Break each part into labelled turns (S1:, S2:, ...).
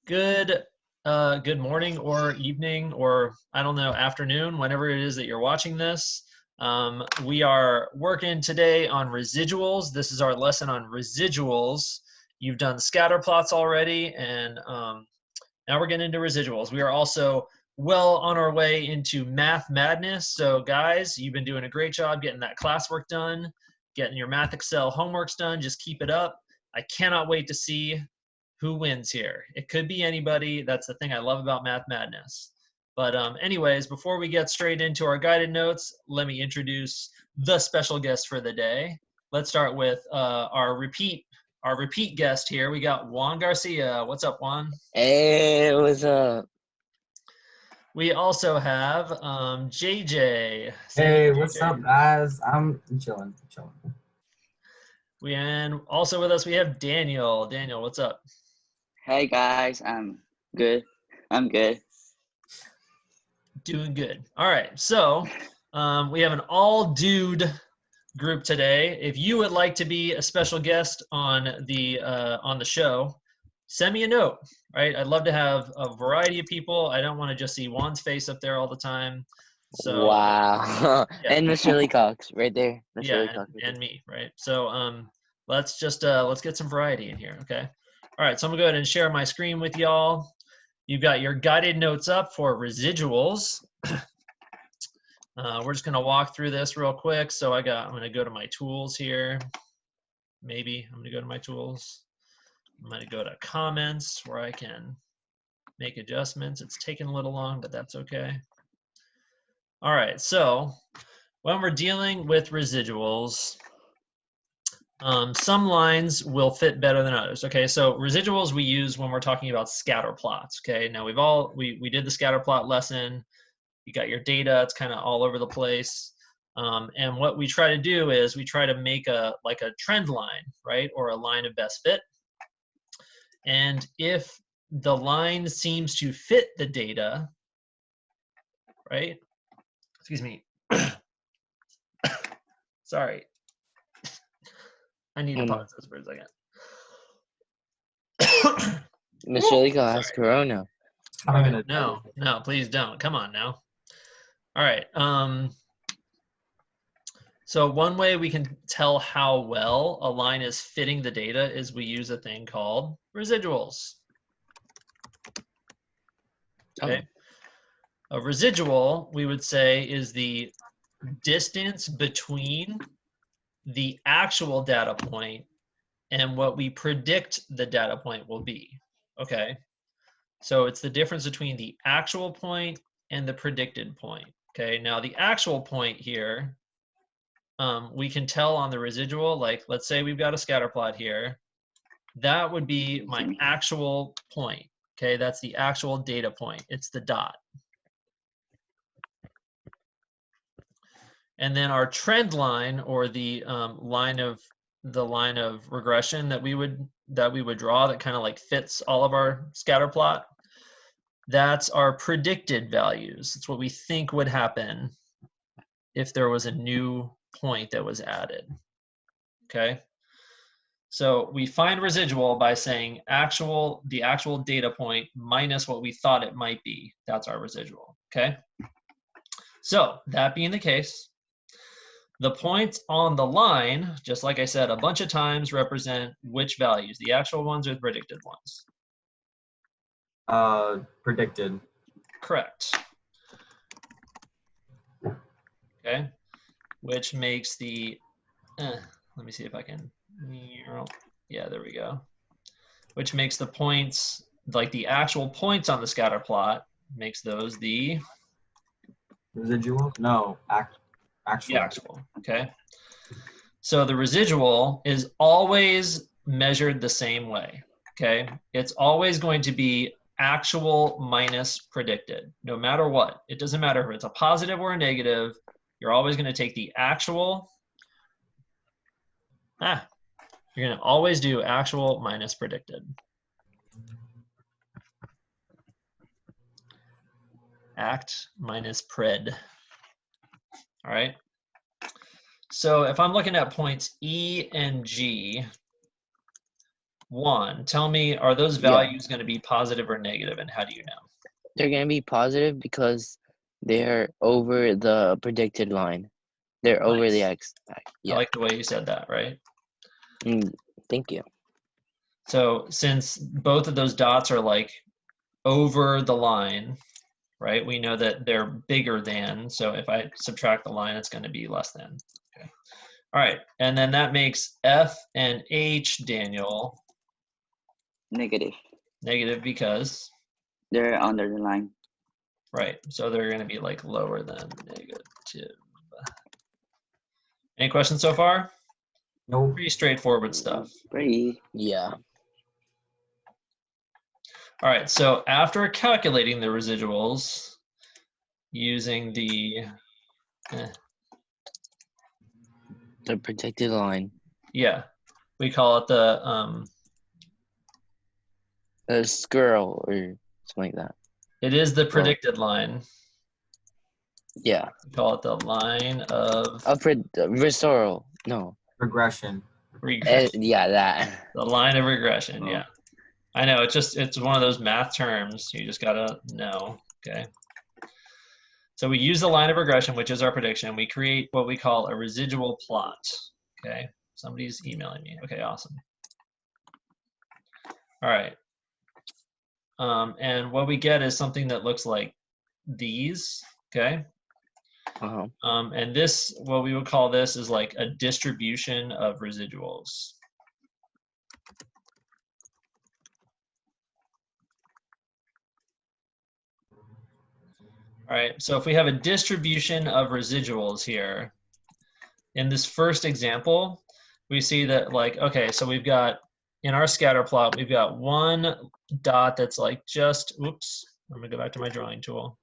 S1: Good good morning or evening or I don't know, afternoon, whenever it is that you're watching this. We are working today on residuals. This is our lesson on residuals. You've done scatter plots already, and now we're getting into residuals. We are also well on our way into math madness. So guys, you've been doing a great job getting that classwork done, getting your Math Excel homeworks done. Just keep it up. I cannot wait to see who wins here. It could be anybody. That's the thing I love about Math Madness. But anyways, before we get straight into our guided notes, let me introduce the special guest for the day. Let's start with our repeat guest here. We got Juan Garcia. What's up, Juan?
S2: Hey, what's up?
S1: We also have JJ.
S3: Hey, what's up, guys? I'm chilling.
S1: And also with us, we have Daniel. Daniel, what's up?
S2: Hey guys, I'm good. I'm good.
S1: Doing good. All right, so we have an all-dude group today. If you would like to be a special guest on the show, send me a note. Right, I'd love to have a variety of people. I don't want to just see Juan's face up there all the time. So
S2: Wow.
S1: yeah.
S2: And Mr. Leacock's right there. Mr.
S1: Yeah,
S2: Leacock right
S1: and me, right? So let's get some variety in here, okay? All right, so I'm gonna go ahead and share my screen with y'all. You've got your guided notes up for residuals. We're just gonna walk through this real quick. So I'm gonna go to my tools here. Maybe I'm gonna go to my tools. I'm gonna go to comments where I can make adjustments. It's taking a little long, but that's okay. All right, so when we're dealing with residuals, some lines will fit better than others. Okay, so residuals we use when we're talking about scatter plots. Okay, now we did the scatter plot lesson. You got your data; it's kind of all over the place. And what we try to do is we try to make a trend line, right, or a line of best fit. And if the line seems to fit the data, right? Excuse me. Sorry. I need to pause this for a second.
S2: Mr. Leacock has corona.
S1: No, please don't. Come on now. All right. So one way we can tell how well a line is fitting the data is we use a thing called residuals. Okay. A residual, we would say, is the distance between the actual data point and what we predict the data point will be. Okay. So it's the difference between the actual point and the predicted point. Okay. Now the actual point here, we can tell on the residual, like let's say we've got a scatter plot here. That would be my actual point. Okay. That's the actual data point. It's the dot. And then our trend line, or the line of regression that we would draw, that kind of like fits all of our scatter plot, that's our predicted values. It's what we think would happen if there was a new point that was added. Okay, so we find residual by saying the actual data point minus what we thought it might be. That's our residual. Okay, so that being the case, the points on the line, just like I said a bunch of times, represent which values? The actual ones or the predicted ones?
S3: Predicted.
S1: Correct. Okay, which makes the, let me see if I can, yeah, there we go. Which makes the points, like the actual points on the scatter plot, makes those the
S3: residual? No, actual.
S1: The actual, okay? So the residual is always measured the same way, okay? It's always going to be actual minus predicted, no matter what. It doesn't matter if it's a positive or a negative. You're always going to take the actual. You're going to always do actual minus predicted. Act minus pred. All right. So if I'm looking at points E and G, 1. Tell me, are those
S4: Yeah.
S1: values going to be positive or negative, and how do you know?
S4: They're going to be positive because they're over the predicted line. They're over the
S1: Nice.
S4: X. Yeah.
S1: I like the way you said that, right?
S4: Thank you.
S1: So since both of those dots are like over the line, right, we know that they're bigger than. So if I subtract the line, it's going to be less than. Okay. All right. And then that makes F and H, Daniel,
S2: Negative.
S1: negative because,
S2: They're under the line.
S1: right. So they're going to be like lower than negative. Any questions so far?
S3: Nope.
S1: Pretty straightforward stuff.
S2: Pretty.
S4: Yeah.
S1: All right, so after calculating the residuals using the,
S4: The predicted line.
S1: yeah, we call it the,
S4: A squirrel or something like that.
S1: it is the predicted line.
S4: Yeah.
S1: We call it the line of
S4: Restoral. No.
S3: Regression.
S1: regression.
S4: Yeah, that.
S1: The line of regression,
S2: Oh.
S1: yeah. I know, it's one of those math terms you just gotta know, okay? So we use the line of regression, which is our prediction. We create what we call a residual plot, okay? Somebody's emailing me. Okay, awesome. All right. And what we get is something that looks like these, okay?
S4: Uh-huh.
S1: And this, what we would call this is like a distribution of residuals. All right, so if we have a distribution of residuals here, in this first example, we see that like, okay, so we've got, in our scatter plot, we've got one dot that's like just, oops, I'm gonna go back to my drawing tool.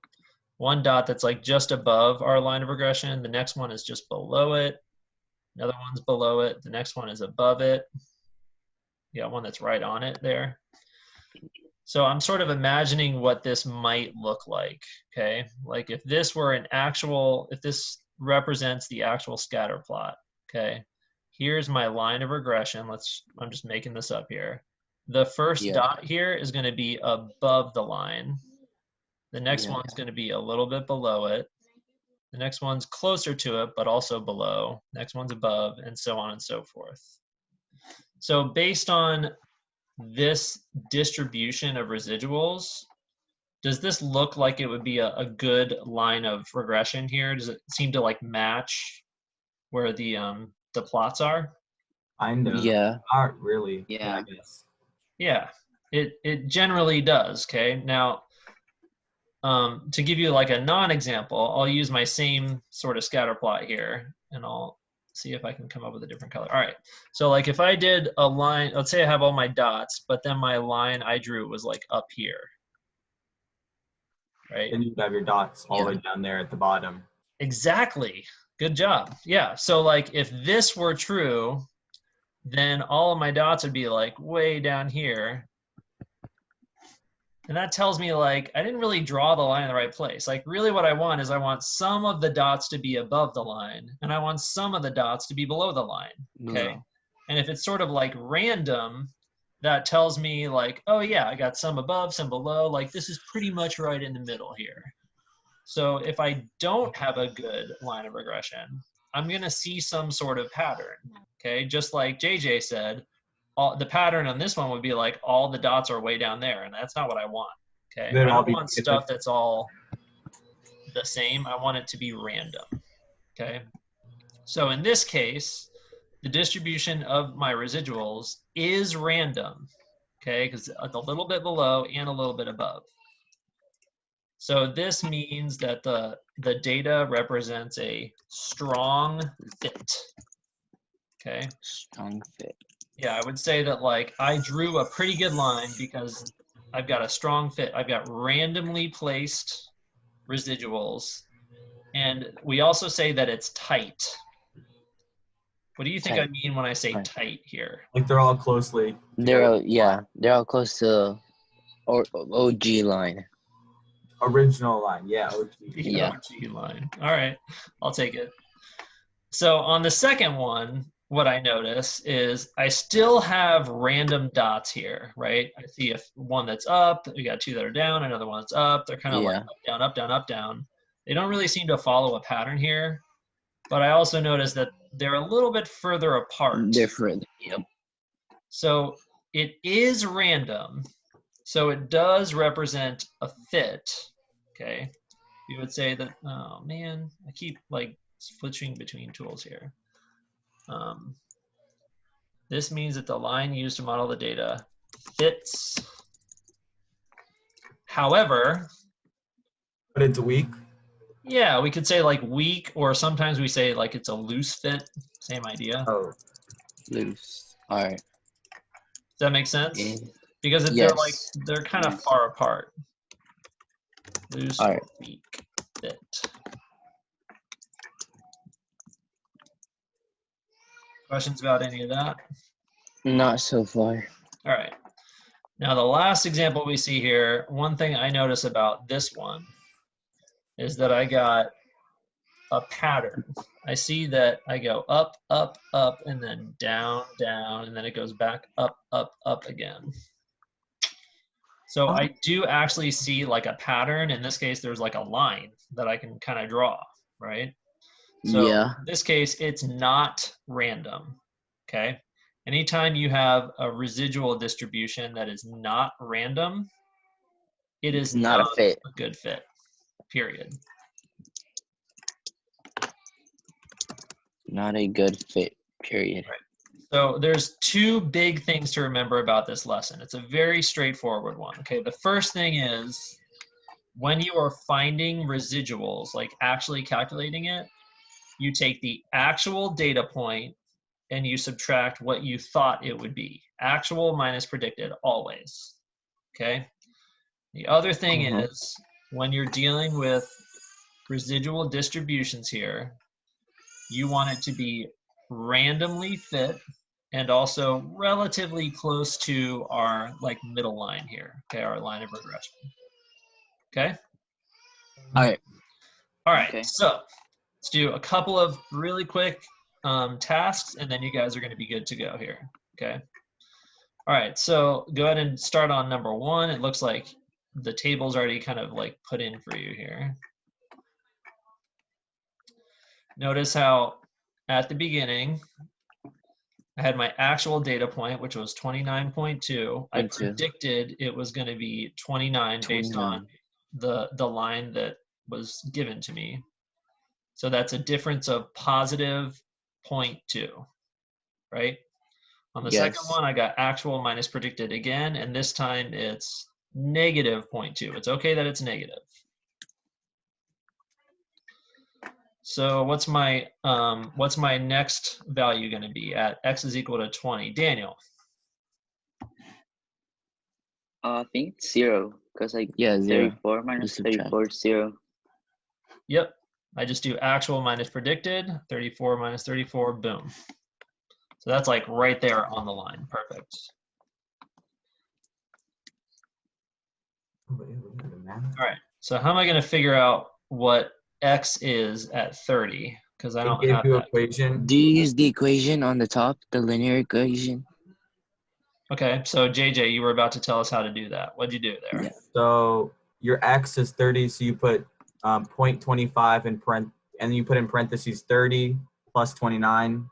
S1: One dot that's like just above our line of regression. The next one is just below it. Another one's below it. The next one is above it. You got one that's right on it there. So I'm sort of imagining what this might look like, okay? Like if this were an actual, if this represents the actual scatter plot, okay? Here's my line of regression. I'm just making this up here. The first dot here is gonna be above the line. The next one's gonna be a little bit below it. The next one's closer to it, but also below. Next one's above, and so on and so forth. So based on this distribution of residuals, does this look like it would be a good line of regression here? Does it seem to like match where the plots are?
S3: Kind of.
S4: Yeah.
S3: Not really.
S2: Yeah.
S3: I guess.
S1: Yeah, it generally does, okay? Now, to give you like a non-example, I'll use my same sort of scatter plot here, and I'll see if I can come up with a different color. All right, so like if I did a line, let's say I have all my dots, but then my line I drew was like up here, right?
S3: Then you have your dots all the way down there at the bottom.
S1: Exactly, good job. Yeah, so like if this were true, then all of my dots would be like way down here. And that tells me like, I didn't really draw the line in the right place. Like really what I want is I want some of the dots to be above the line and I want some of the dots to be below the line, okay? And if it's sort of like random, that tells me like, oh yeah, I got some above, some below, like this is pretty much right in the middle here. So if I don't have a good line of regression, I'm gonna see some sort of pattern, okay? Just like JJ said, the pattern on this one would be like all the dots are way down there, and that's not what I want. Okay, I don't want stuff that's all the same. I want it to be random. Okay, so in this case, the distribution of my residuals is random. Okay, because it's a little bit below and a little bit above. So this means that the data represents a strong fit. Okay.
S4: Strong fit.
S1: Yeah, I would say that like I drew a pretty good line because I've got a strong fit. I've got randomly placed residuals. And we also say that it's tight. What do you think I mean when I say tight here?
S3: Like they're all closely.
S4: They're all close to OG line.
S3: Original line, yeah. OG.
S1: The OG line. All right, I'll take it. So on the second one, what I notice is I still have random dots here, right? I see one that's up, we got two that are down, another one that's up. They're kind of like
S4: Yeah.
S1: up, down, up, down, up, down. They don't really seem to follow a pattern here, but I also notice that they're a little bit further apart.
S4: Different. Yep.
S1: So it is random. So it does represent a fit, okay? You would say that, oh man, I keep like switching between tools here. This means that the line used to model the data fits. However,
S3: But it's weak.
S1: yeah, we could say like weak, or sometimes we say like it's a loose fit. Same idea.
S3: Oh,
S4: Loose. All right.
S1: Does that make sense?
S4: Yeah.
S1: Because if
S4: Yes.
S1: they're kind of
S2: Yes.
S1: far apart. Loose
S4: All
S1: or
S4: right.
S1: weak fit. Questions about any of that?
S4: Not so far.
S1: All right. Now the last example we see here, one thing I notice about this one is that I got a pattern. I see that I go up, up, up, and then down, down, and then it goes back up, up, up again. So I do actually see like a pattern. In this case, there's like a line that I can kind of draw, right? So
S4: Yeah.
S1: in this case, it's not random, okay? Anytime you have a residual distribution that is not random, it is
S4: Not a fit.
S1: a good fit, period.
S4: Not a good fit. Period.
S1: So there's two big things to remember about this lesson. It's a very straightforward one, okay? The first thing is when you are finding residuals, like actually calculating it, you take the actual data point and you subtract what you thought it would be. Actual minus predicted, always, okay? The other thing is when you're dealing with residual distributions here, you want it to be randomly fit and also relatively close to our like middle line here, okay, our line of regression. Okay?
S4: All right.
S1: All right,
S2: Okay.
S1: so let's do a couple of really quick tasks and then you guys are gonna be good to go here, okay? All right, so go ahead and start on number one. It looks like the table's already kind of like put in for you here. Notice how at the beginning, I had my actual data point, which was 29.2. I predicted it was going to be 29 based on
S4: 29.
S1: the line that was given to me. So that's a difference of positive 0.2, right? On the second
S4: Yes.
S1: one, I got actual minus predicted again, and this time it's negative 0.2. It's okay that it's negative. So what's my next value going to be at x is equal to 20? Daniel.
S2: I think it's 0 because like
S4: Yeah, 0.
S2: 34 minus
S4: subtract.
S2: 34 is 0.
S1: Yep. I just do actual minus predicted, 34 minus 34, boom. So that's like right there on the line. Perfect. All right. So how am I going to figure out what x is at 30? Because I don't have that.
S3: Equation.
S4: Do you use the equation on the top, the linear equation?
S1: Okay. So JJ, you were about to tell us how to do that. What'd you do there?
S4: Yeah.
S3: So your x is 30, so you put 0.25 in and you put in parentheses 30 plus 29.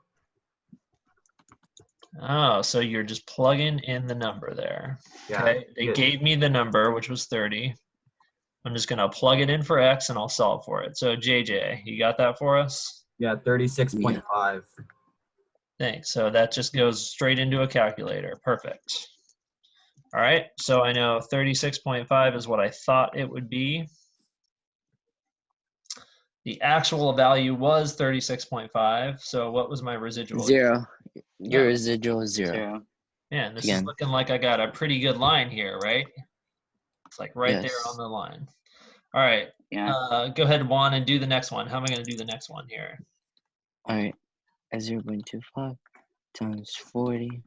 S1: Oh, so you're just plugging in the number there.
S3: Yeah.
S1: Okay. They gave me the number, which was 30. I'm just going to plug it in for x and I'll solve for it. So JJ, you got that for us?
S3: Yeah, 36.5.
S1: Thanks. So that just goes straight into a calculator. Perfect. All right. So I know 36.5 is what I thought it would be. The actual value was 36.5. So what was my residual?
S4: 0. Your
S1: Yeah.
S4: residual is 0.
S2: 0.
S1: Man, this
S4: Again.
S1: is looking like I got a pretty good line here, right? It's like right there on
S4: Yes.
S1: the line. All right.
S2: Yeah.
S1: Go ahead, Juan, and do the next one. How am I going to do the next one here?
S4: All right. 0.25 times 40.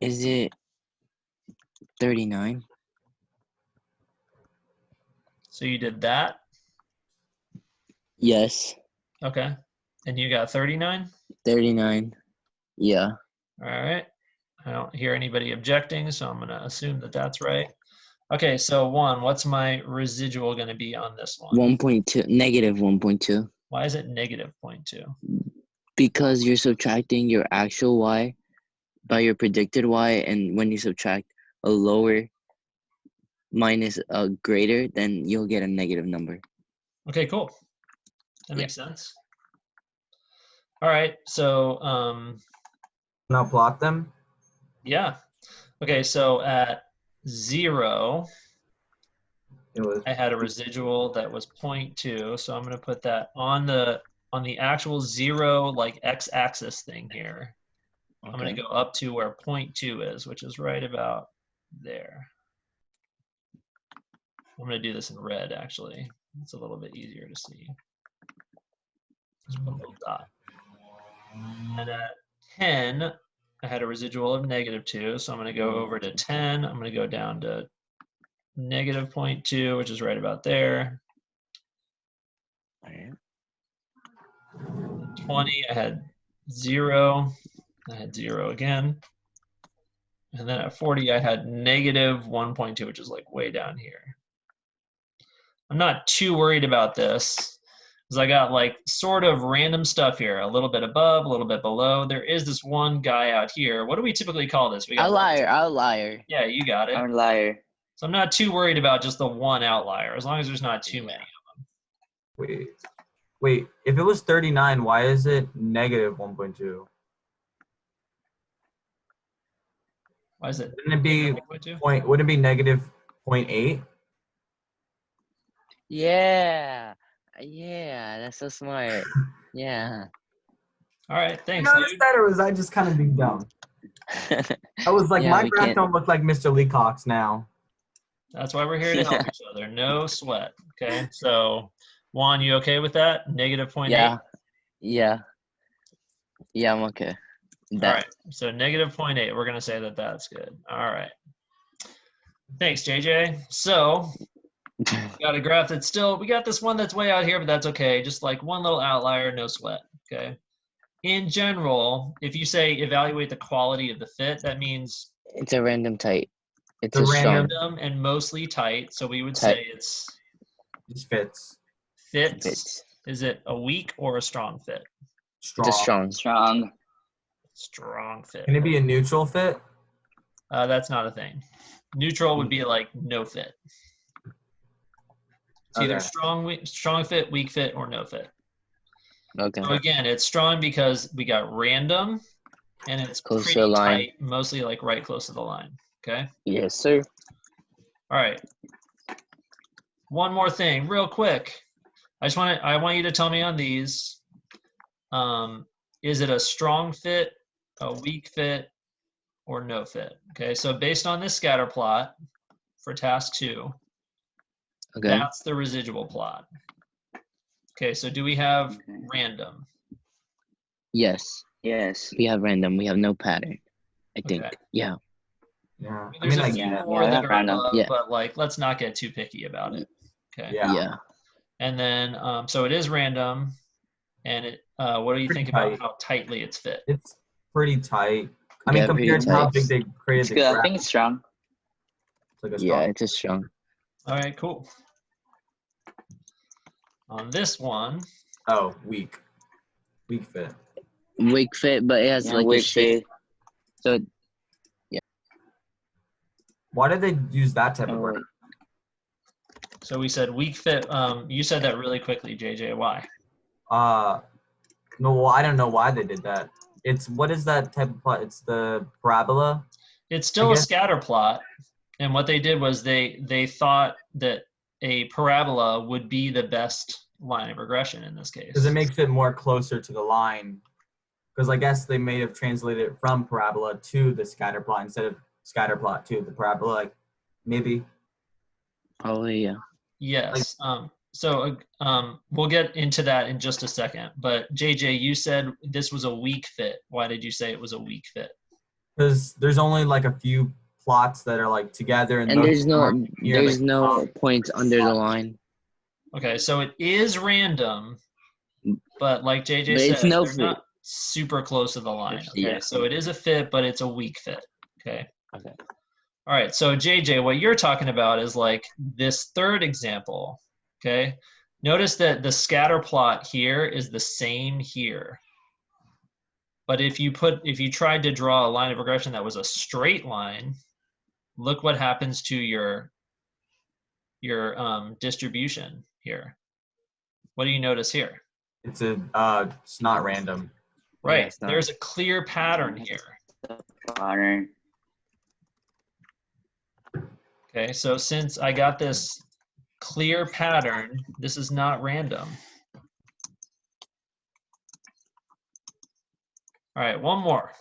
S4: Is it 39?
S1: So you did that?
S4: Yes.
S1: Okay. And you got 39?
S4: 39. Yeah.
S1: All right. I don't hear anybody objecting, so I'm going to assume that that's right. Okay, so 1, what's my residual going to be on this one?
S4: 1.2, negative 1.2.
S1: Why is it negative 0.2?
S4: Because you're subtracting your actual y by your predicted y, and when you subtract a lower minus a greater, then you'll get a negative number.
S1: Okay, cool. That
S4: Yeah.
S1: makes sense. All right, so
S3: Now plot them.
S1: yeah. Okay, so at 0,
S3: It was
S1: I had a residual that was 0.2, so I'm going to put that on the actual 0 like x-axis thing here. I'm going
S4: Okay.
S1: to go up to where 0.2 is, which is right about there. I'm going to do this in red, actually. It's a little bit easier to see. Just put a little dot. And at 10, I had a residual of -2, so I'm going to go over to 10. I'm going to go down to negative 0.2, which is right about there.
S4: All right.
S1: 20, I had 0. I had 0 again. And then at 40, I had negative 1.2, which is like way down here. I'm not too worried about this because I got like sort of random stuff here, a little bit above, a little bit below. There is this one guy out here. What do we typically call this? We got
S4: Outlier.
S1: Yeah, you got it.
S2: Outlier.
S1: So I'm not too worried about just the one outlier, as long as there's not too many.
S3: Wait. If it was 39, why is it negative 1.2?
S1: Why is it?
S3: Wouldn't it be
S1: 1.2?
S3: Wouldn't it be negative 0.8?
S4: Yeah, that's so smart. Yeah.
S1: All right,
S3: You
S1: thanks,
S3: noticed
S1: dude.
S3: that, or was I just kind of being dumb? I was like,
S4: Yeah,
S3: my
S4: we
S3: graph
S4: can't-
S3: don't look like Mr. Leacock's now.
S1: That's why we're here to help each other. No sweat. Okay, so Juan, you okay with that? Negative 0.8?
S4: Yeah, I'm okay.
S1: All right, so negative 0.8. We're going to say that that's good. All right. Thanks, JJ. So got a graph that's still, we got this one that's way out here, but that's okay. Just like one little outlier, no sweat. Okay. In general, if you say evaluate the quality of the fit, that means
S4: It's a random tight. It's
S3: The
S4: a strong.
S1: random and mostly tight. So we would
S4: Tight.
S1: say it's
S3: Just fits.
S1: fits.
S4: Fits.
S1: Is it a weak or a strong fit?
S3: Strong.
S4: It's a strong.
S2: Strong.
S1: Strong fit.
S3: Can it be a neutral fit?
S1: That's not a thing. Neutral would be like no fit. It's either
S3: Okay.
S1: strong fit, weak fit, or no fit.
S4: Okay.
S1: So again, it's strong because we got random, and it's
S4: Close to
S1: pretty
S4: the line.
S1: tight, mostly like right close to the line. Okay.
S4: Yes, sir.
S1: All right. One more thing, real quick. I want you to tell me on these. Is it a strong fit, a weak fit, or no fit? Okay. So based on this scatter plot for task 2,
S4: Okay.
S1: that's the residual plot. Okay. So do we have
S2: Okay.
S1: random?
S4: Yes.
S2: Yes.
S4: We have random. We have no pattern. I think.
S1: Okay.
S4: Yeah.
S3: Yeah. I
S1: There's
S3: mean,
S1: a
S3: like,
S1: few
S2: yeah,
S1: more
S2: yeah,
S1: that
S2: that's
S1: are
S2: random.
S1: above,
S4: Yeah.
S1: but like let's not get too picky about it. Okay.
S3: yeah.
S4: Yeah.
S1: And then so it is random, and it what do you
S3: Pretty
S1: think about
S3: tight.
S1: how tightly it's fit?
S3: It's pretty tight. I mean,
S4: Yeah, pretty
S3: compared to how
S4: tight.
S3: big they created
S2: It's
S3: the
S2: good. I
S3: graph,
S2: think it's strong.
S3: it's like a
S4: Yeah,
S3: strong.
S4: it's a strong.
S1: All right, cool. On this one,
S3: Oh, weak. Weak fit.
S4: Weak fit, but it has
S2: Yeah,
S4: like a
S2: weak
S4: shape.
S2: fit.
S4: So
S3: Why did they use that type of
S2: Oh,
S3: graph?
S2: wait.
S1: so we said weak fit. You said that really quickly, JJ. Why?
S3: No, well, I don't know why they did that. It's, what is that type of plot? It's the parabola.
S1: It's still a
S3: guess-
S1: scatter plot, and what they did was they thought that a parabola would be the best line of regression in this case.
S3: Because it makes it more closer to the line. Because I guess they may have translated it from parabola to the scatter plot instead of scatter plot to the parabola. Like, maybe.
S4: probably yeah.
S1: Yes. So we'll get into that in just a second. But JJ, you said this was a weak fit. Why did you say it was a weak fit?
S3: Because there's only like a few plots that are like together, and
S4: And
S3: most
S4: there's
S3: of them are
S4: no
S3: near
S4: there's
S3: the
S4: no
S3: top.
S4: points under the line.
S1: Okay, so it is random, but like JJ
S4: But
S1: said,
S4: it's no
S1: they're
S4: fit.
S1: not super close to the line. Okay,
S4: Yeah.
S1: so it is a fit, but it's a weak fit. Okay.
S4: Okay.
S1: All right, so JJ, what you're talking about is like this third example. Okay, notice that the scatter plot here is the same here. But if you tried to draw a line of regression that was a straight line, look what happens to your distribution here. What do you notice here?
S3: It's not random.
S1: Right,
S4: it's not.
S1: there's a clear pattern here.
S2: Pattern.
S1: Okay, so since I got this clear pattern, this is not random. All right, one more.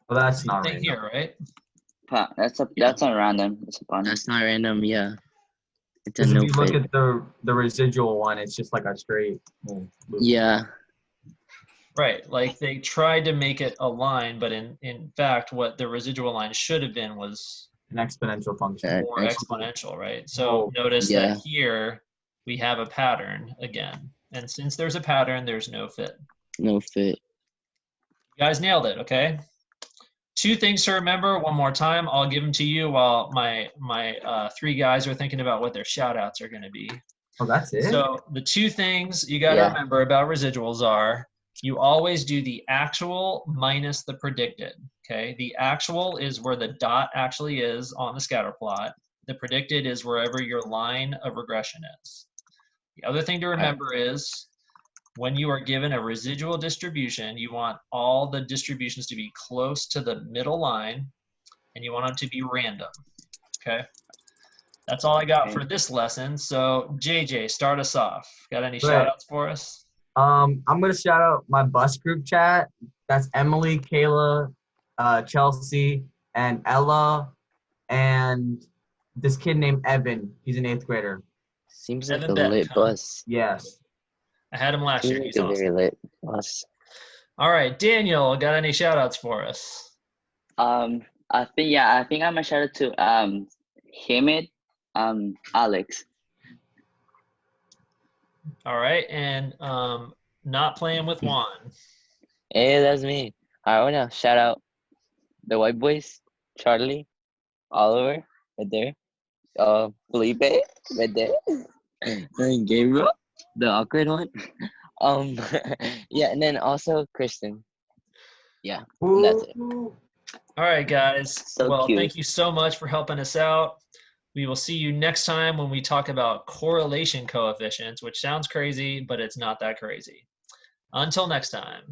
S3: Well, that's not
S1: Thing
S3: random.
S1: here, right?
S2: That's
S4: Yeah.
S2: not random. It's a pattern.
S4: That's not random. Yeah. It's a
S3: Because
S4: no
S3: if you look
S4: fit.
S3: at the residual one, it's just like a straight loop.
S4: Yeah.
S1: Right, like they tried to make it a line, but in fact, what the residual line should have been was
S3: An exponential function.
S1: more
S4: Ex-
S1: exponential, right? So
S3: Oh,
S1: notice
S4: yeah.
S1: that here we have a pattern again. And since there's a pattern, there's no fit.
S4: No fit.
S1: You guys nailed it, okay? 2 things to remember one more time. I'll give them to you while my 3 guys are thinking about what their shout outs are going to be.
S3: Oh, that's it?
S1: So the 2 things you got to
S4: Yeah.
S1: remember about residuals are you always do the actual minus the predicted, okay? The actual is where the dot actually is on the scatter plot. The predicted is wherever your line of regression is. The other thing to remember is when you are given a residual distribution, you want all the distributions to be close to the middle line, and you want them to be random, okay? That's all I got for this lesson. So JJ, start us off. Got any shout outs for us?
S3: I'm gonna shout out my bus group chat. That's Emily, Kayla, Chelsea, and Ella, and this kid named Evan. He's an 8th grader.
S4: Seems like
S1: Evan
S4: a
S1: Beck,
S4: lit
S1: huh?
S4: bus.
S3: Yes.
S1: I had him last
S4: Seems
S1: year.
S4: like
S1: He's
S4: a
S1: awesome.
S4: very lit bus.
S1: All right, Daniel, got any shout outs for us?
S2: I think I'm gonna shout out to Hamid, Alex.
S1: All right, and not playing with Juan.
S4: Hey, that's me. I wanna shout out the white boys, Charlie, Oliver, right there. Felipe, right there. And Gabriel, the awkward one. Yeah, and then also Kristen. Yeah, that's it.
S1: All right, guys.
S2: So
S1: well,
S2: cute.
S1: thank you so much for helping us out. We will see you next time when we talk about correlation coefficients, which sounds crazy, but it's not that crazy. Until next time.